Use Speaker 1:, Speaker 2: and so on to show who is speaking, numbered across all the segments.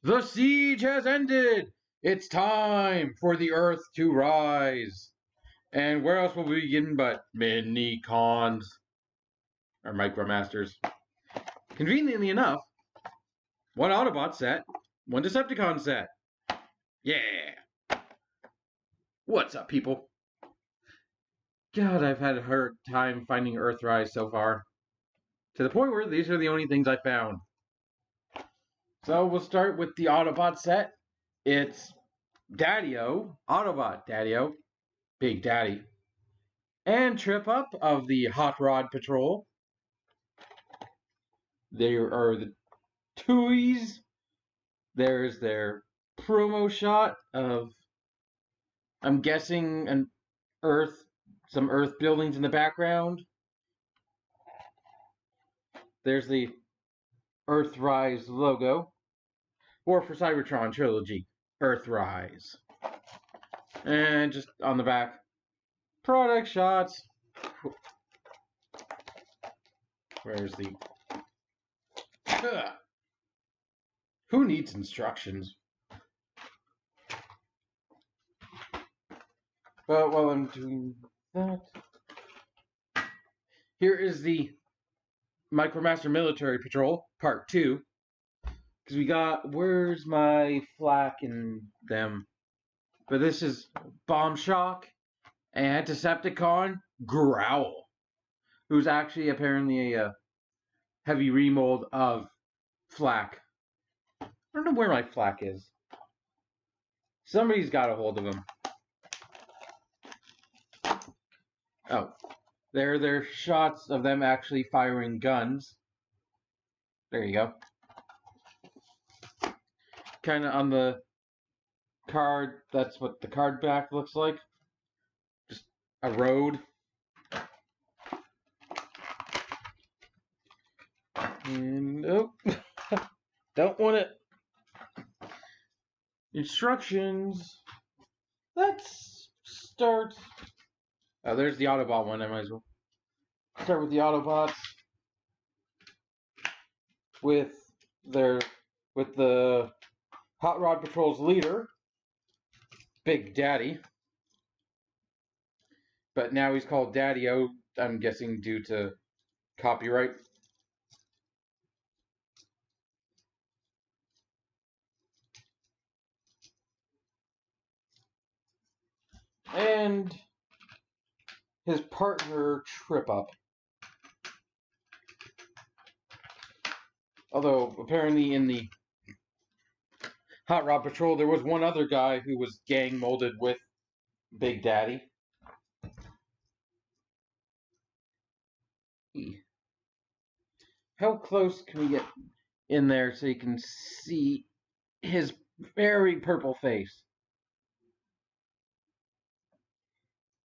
Speaker 1: The siege has ended! It's time for the Earth to rise! And where else will we begin but mini-cons? Or Micromasters. Conveniently enough, one Autobot set, one Decepticon set. Yeah! What's up, people? God, I've had a hard time finding Earthrise so far. To the point where these are the only things I found. So we'll start with the Autobot set. It's Daddy-O, Autobot Daddy-O, Big Daddy, and Trip Up of the Hot Rod Patrol. There are the toys. There's their promo shot of, I'm guessing, some Earth buildings in the background. There's the Earthrise logo, or for Cybertron Trilogy, Earthrise. And just on the back, product shots. Where's the... Who needs instructions? But while I'm doing that, here is the Micromaster Military Patrol, Part 2. Because we got, where's my flak in them? But this is Bomb Shock and Decepticon Growl, who's actually apparently a heavy remold of Flak. I don't know where my Flak is. Somebody's got a hold of him. Oh, there are shots of them actually firing guns. There you go. Kind of on the card, that's what the card back looks like. Just a road. And, oh, don't want it. Instructions. Let's start. Oh, there's the Autobot one. I might as well start with the Autobots with the Hot Rod Patrol's leader, Big Daddy. But now he's called Daddy-O, I'm guessing due to copyright. And his partner, Trip Up. Although, apparently in the Hot Rod Patrol, there was one other guy who was gang molded with Big Daddy. How close can we get in there so you can see his very purple face?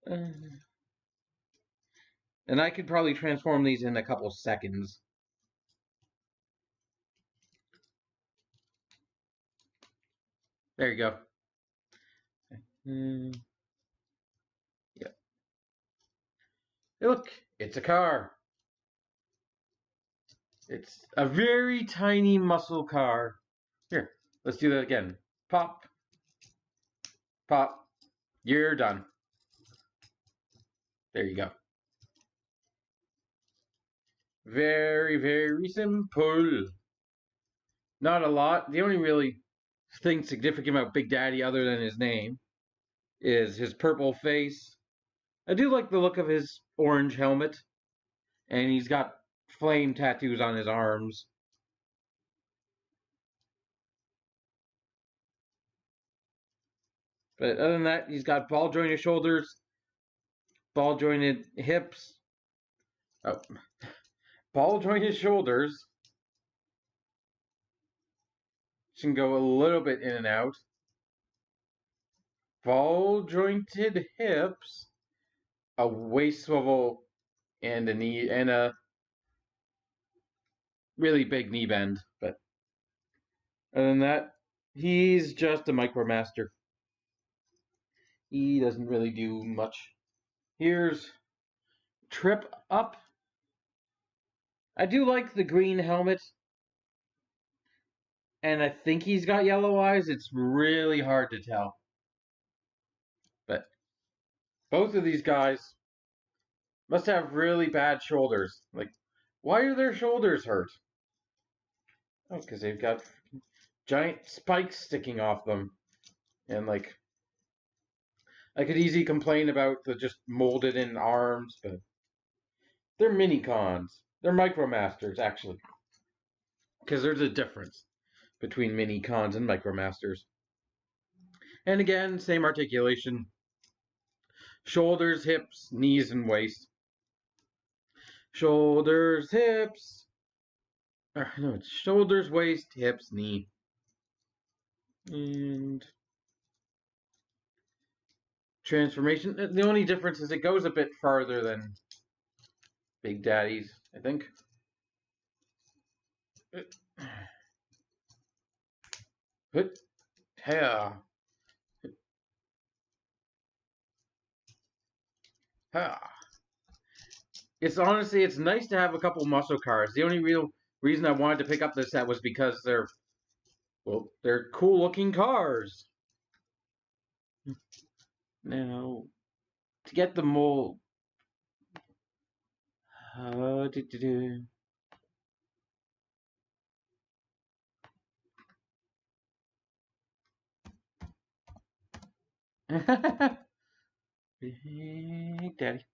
Speaker 1: And I could probably transform these in a couple seconds. There you go. Yep. Hey, look, it's a car. It's a very tiny muscle car. Here, let's do that again. Pop. Pop. You're done. There you go. Very, very simple. Not a lot. The only really thing significant about Big Daddy other than his name is his purple face. I do like the look of his orange helmet. And he's got flame tattoos on his arms. But other than that, he's got ball jointed shoulders, ball jointed hips. Oh, ball jointed shoulders. Can go a little bit in and out. Ball jointed hips, a waist swivel, and a knee and a really big knee bend. But other than that, he's just a Micromaster. He doesn't really do much. Here's Trip Up. I do like the green helmet. And I think he's got yellow eyes. It's really hard to tell. But both of these guys must have really bad shoulders. Like, why are their shoulders hurt? Oh, because they've got giant spikes sticking off them. And, like, I could easily complain about the just molded in arms, but they're mini cons. They're micromasters, actually. Because there's a difference between mini cons and micromasters. And again, same articulation. Shoulders, hips, knees, and waist. Shoulders, hips. No, it's shoulders, waist, hips, knee. And transformation. The only difference is it goes a bit farther than Big Daddy's, I think. Yeah. It's honestly, it's nice to have a couple muscle cars. The only real reason I wanted to pick up this set was because they're cool looking cars. Now, to get the mold, Big Daddy.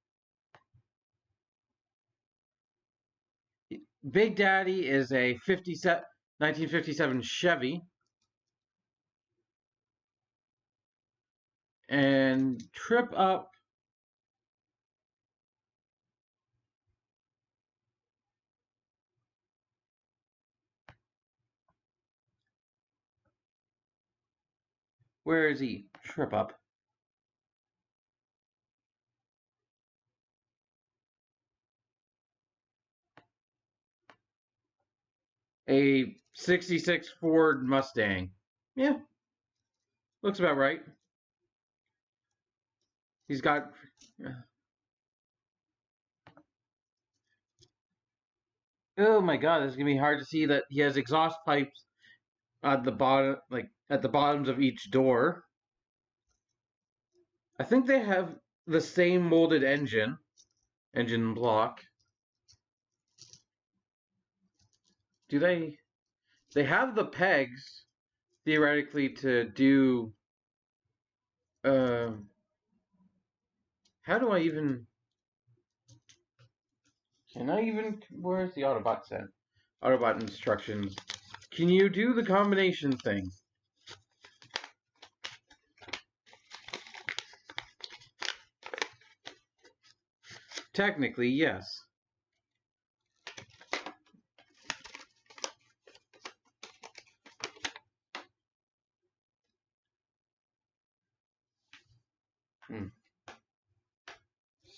Speaker 1: Big Daddy is a 1957 Chevy. And Trip Up. Where is he? Trip Up. A 66 Ford Mustang. Yeah. Looks about right. He's got. Oh my god, it's gonna be hard to see that he has exhaust pipes at the bottom, like at the bottoms of each door. I think they have the same molded engine block. Do they? They have the pegs theoretically to do. How do I even? Can I even? Where's the Autobot set? Autobot instructions. Can you do the combination thing? Technically, yes.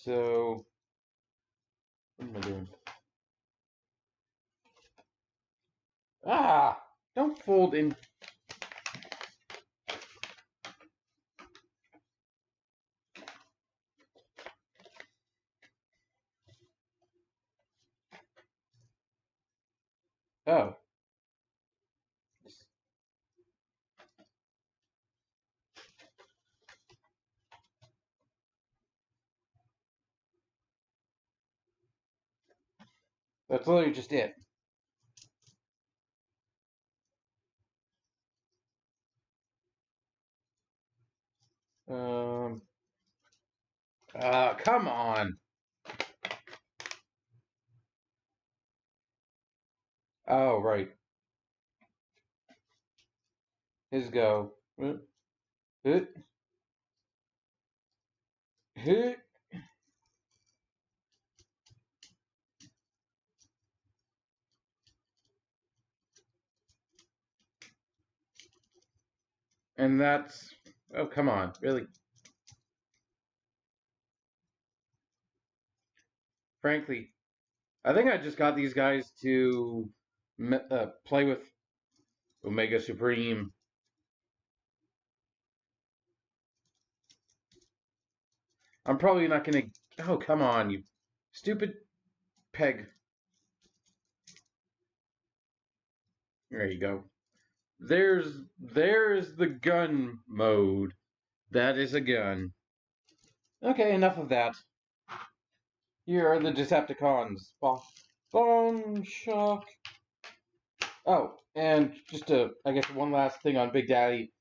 Speaker 1: So, what am I doing? Ah! Don't fold in. Oh. That's literally just it. Come on. Oh, right. His go. And that's. Oh, come on. Really? Frankly, I think I just got these guys to play with Omega Supreme. I'm probably not going to. Oh, come on, you stupid peg. There you go. There's the gun mode. That is a gun. Okay, enough of that. Here are the Decepticons. Bone Shock. Oh, and just I guess one last thing on Big Daddy.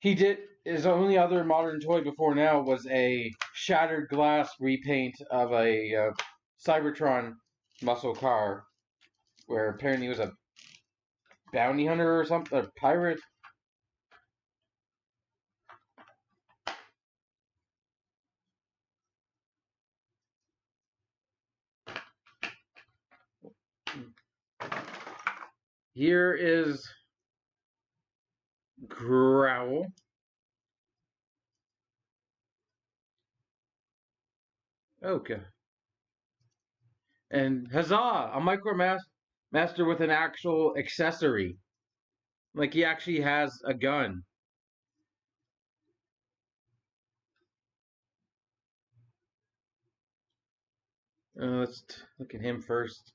Speaker 1: His only other modern toy before now was a shattered glass repaint of a Cybertron muscle car, where apparently he was a bounty hunter or something, a pirate. Here is Growl. Okay. And huzzah! A Micromaster with an actual accessory. Like he actually has a gun. Let's look at him first.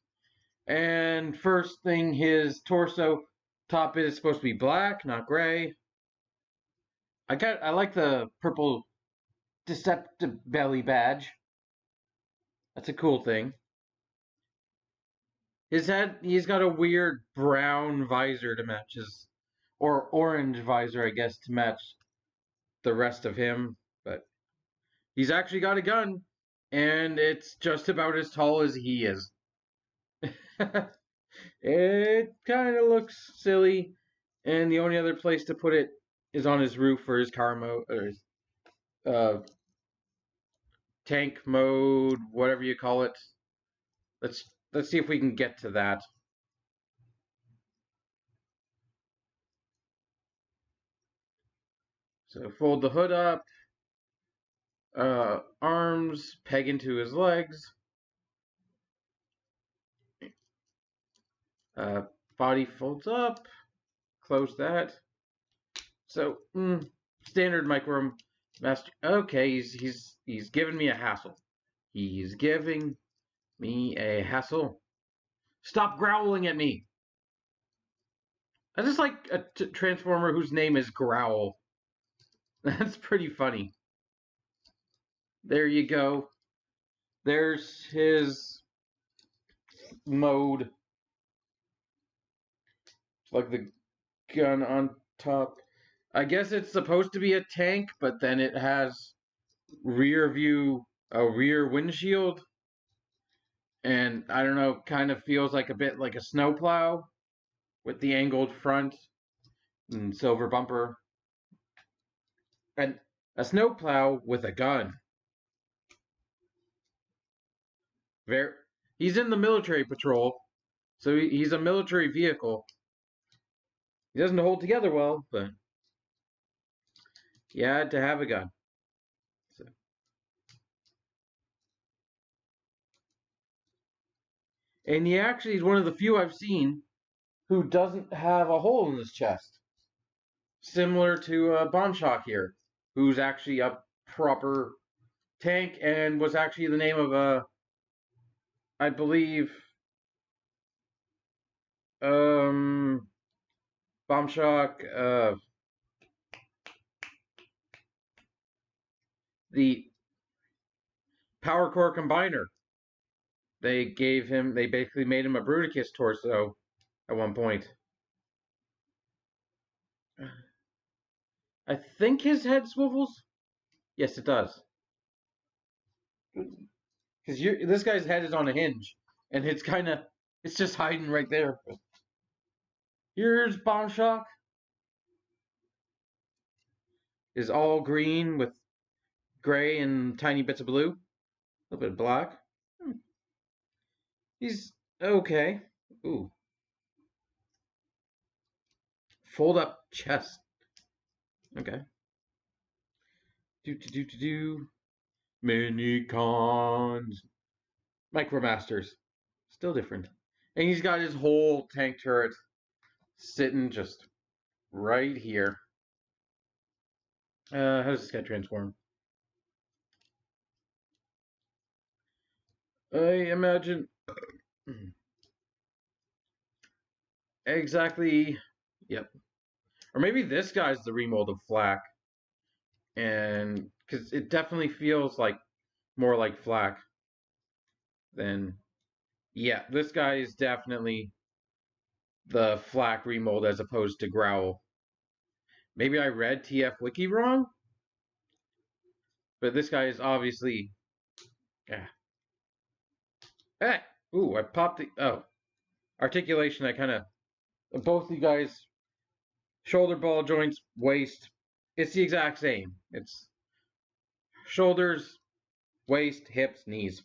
Speaker 1: And first thing, his torso top is supposed to be black, not gray. I like the purple Deceptive belly badge. That's a cool thing. His head, he's got a weird brown visor to match his, or orange visor, I guess, to match the rest of him. But he's actually got a gun, and it's just about as tall as he is. It kind of looks silly, and the only other place to put it is on his roof for his car mode, or his tank mode, whatever you call it. Let's see if we can get to that. So fold the hood up, arms peg into his legs, body folds up, close that. So standard Micro Master. Okay, he's giving me a hassle. He's giving me a hassle. Stop growling at me. I just like a Transformer whose name is Growl. That's pretty funny. There you go. There's his mode. Like the gun on top. I guess it's supposed to be a tank, but then it has a rear windshield. And I don't know, kind of feels like a bit like a snowplow with the angled front and silver bumper. And a snowplow with a gun. He's in the military patrol, so he's a military vehicle. He doesn't hold together well, but he had to have a gun. So. And he actually is one of the few I've seen who doesn't have a hole in his chest. Similar to Bomb Shock here, who's actually a proper tank and was actually the name of I believe, Bomb Shock, the Power Core Combiner. They basically made him a Bruticus torso at one point. I think his head swivels. Yes, it does. Because this guy's head is on a hinge, and it's just hiding right there. Here's Bomb Shock. Is all green with gray and tiny bits of blue. A little bit of black. He's okay. Ooh. Fold up chest. Okay. Do. Mini cons. Micromasters. Still different. And he's got his whole tank turret sitting just right here. How does this guy transform? I imagine exactly. Yep. Or maybe this guy's the remold of Flak. And because it definitely feels like more like Flak than. Yeah, this guy is definitely the Flak remold as opposed to Growl. Maybe I read TF Wiki wrong? But this guy is obviously. Yeah. Hey! Ooh, I popped the. Oh. Articulation, I kind of. Both you guys. Shoulder ball joints, waist. It's the exact same. It's shoulders, waist, hips, knees.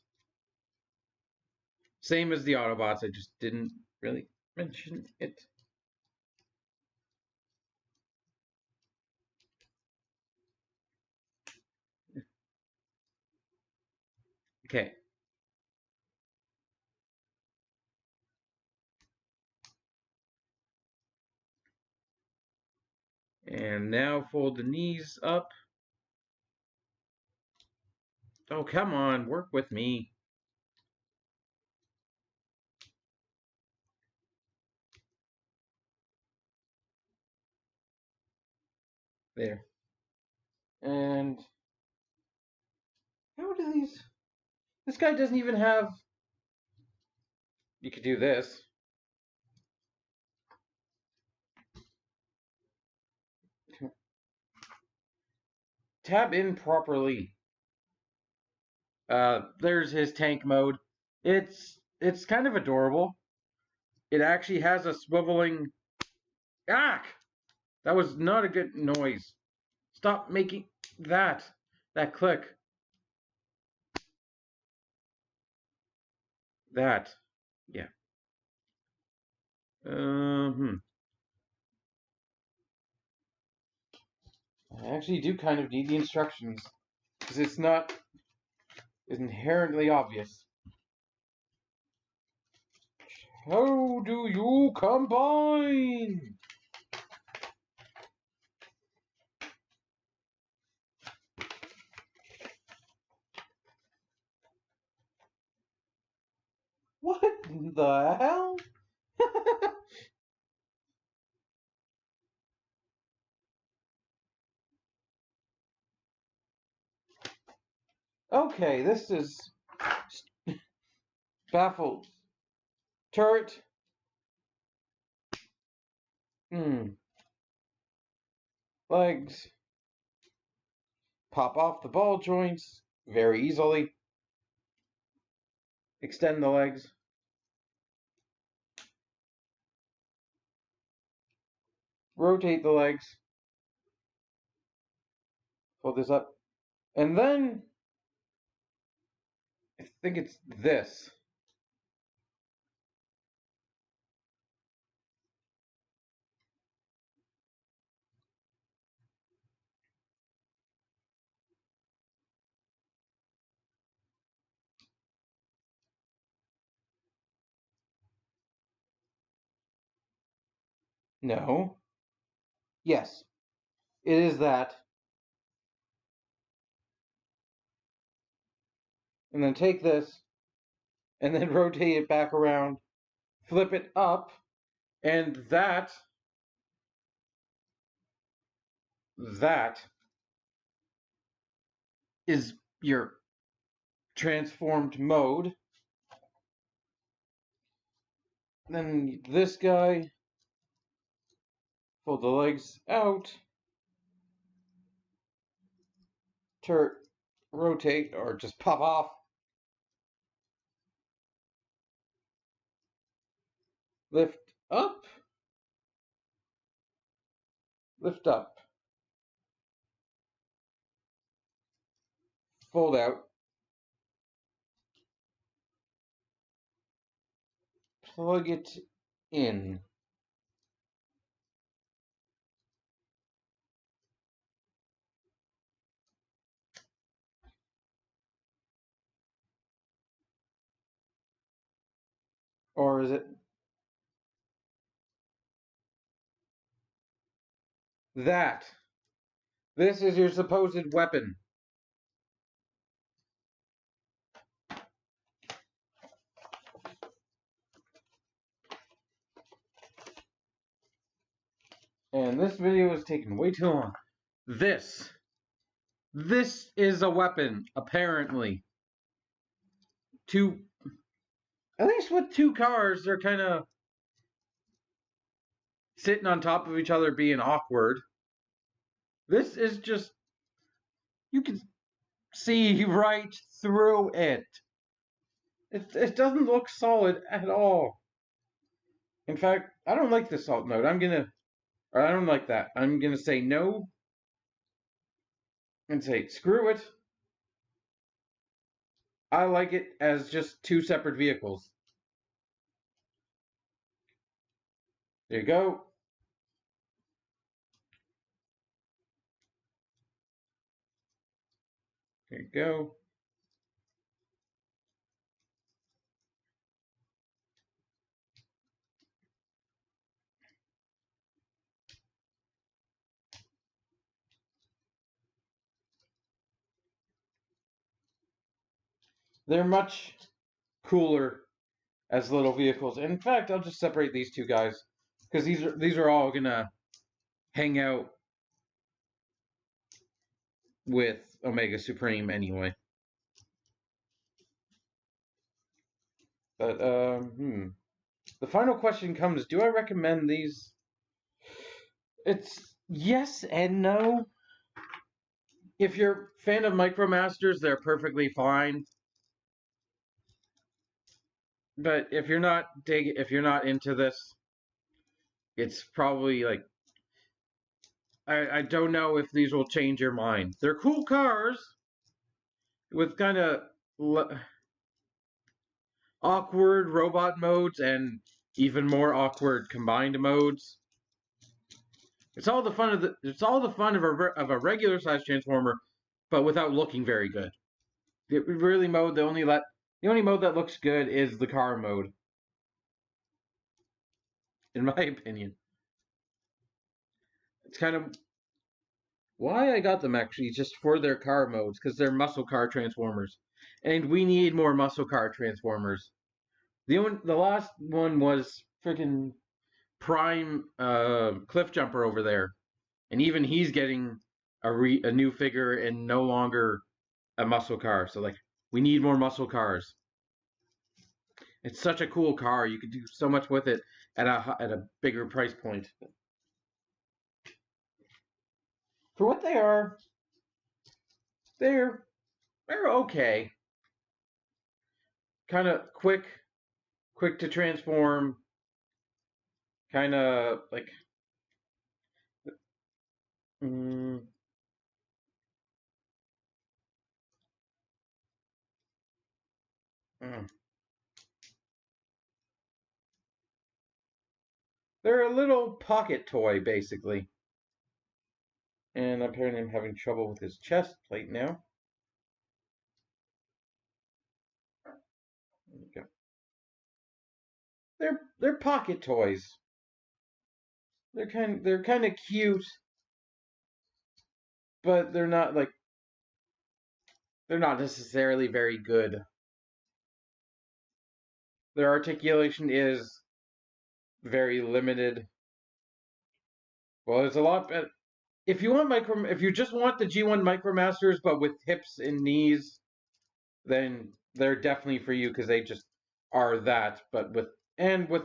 Speaker 1: Same as the Autobots, I just didn't really mention it. Okay. And now fold the knees up. Oh, come on, work with me. There. And how do these... This guy doesn't even have... You could do this. Tab in properly. There's his tank mode. It's kind of adorable. It actually has a swiveling... Ah! That was not a good noise. Stop making that click. That. Yeah. I actually do kind of need the instructions because it's not inherently obvious. How do you combine? What the hell? Okay, this is baffled. Turret. Legs. Pop off the ball joints very easily. Extend the legs. Rotate the legs. Fold this up. And then I think it's this. No. Yes. It is that. And then take this and then rotate it back around, flip it up, and that is your transformed mode. Then this guy, fold the legs out, rotate, or just pop off. Lift up, lift up, fold out, plug it in. Or is it that? This is your supposed weapon. And this video is taking way too long. This is a weapon, apparently. At least with two cars, they're kind of sitting on top of each other being awkward. This is just, you can see right through it. It doesn't look solid at all. In fact, I don't like this salt mode. I don't like that. I'm gonna say no and say screw it. I like it as just two separate vehicles. There you go. There you go. They're much cooler as little vehicles. In fact, I'll just separate these two guys because these are all gonna hang out with Omega Supreme anyway. But the final question comes: do I recommend these? It's yes and no. If you're a fan of MicroMasters, they're perfectly fine. But if you're not into this, it's probably like I don't know if these will change your mind. They're cool cars with kind of awkward robot modes and even more awkward combined modes. It's all the fun of a regular size Transformer, but without looking very good. The only mode that looks good is the car mode, in my opinion. It's kind of why I got them actually, just for their car modes, because they're muscle car Transformers, and we need more muscle car Transformers. The last one was freaking Prime Cliff Jumper over there, and even he's getting a new figure and no longer a muscle car. So like, we need more muscle cars. It's such a cool car. You could do so much with it at a bigger price point. For what they are, they're okay. Kind of quick to transform. Kind of like mm, mm. They're a little pocket toy, basically. And apparently I'm having trouble with his chest plate now. There you go. They're pocket toys. They're kind of cute, but they're not necessarily very good. Their articulation is very limited. Well, it's a lot better. If you just want the G1 MicroMasters but with hips and knees, then they're definitely for you because they just are that, but with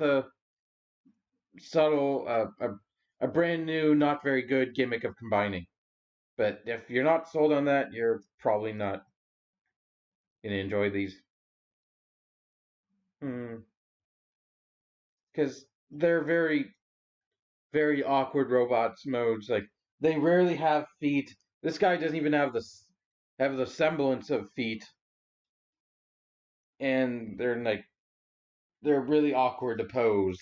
Speaker 1: a subtle, a brand new, not very good gimmick of combining. But if you're not sold on that, you're probably not gonna enjoy these. Because they're very, very awkward robots modes. Like, they rarely have feet. This guy doesn't even have the semblance of feet, and they're really awkward to pose.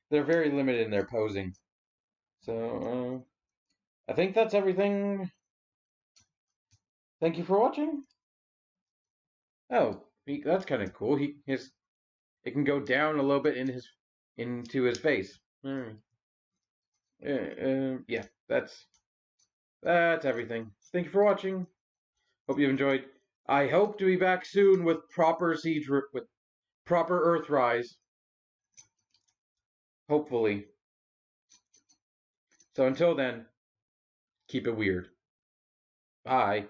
Speaker 1: They're very limited in their posing. So I think that's everything. Thank you for watching. Oh, that's kind of cool. It can go down a little bit into his face. Yeah, that's everything. Thank you for watching. Hope you've enjoyed. I hope to be back soon with proper Earthrise. Hopefully. So until then, keep it weird. Bye.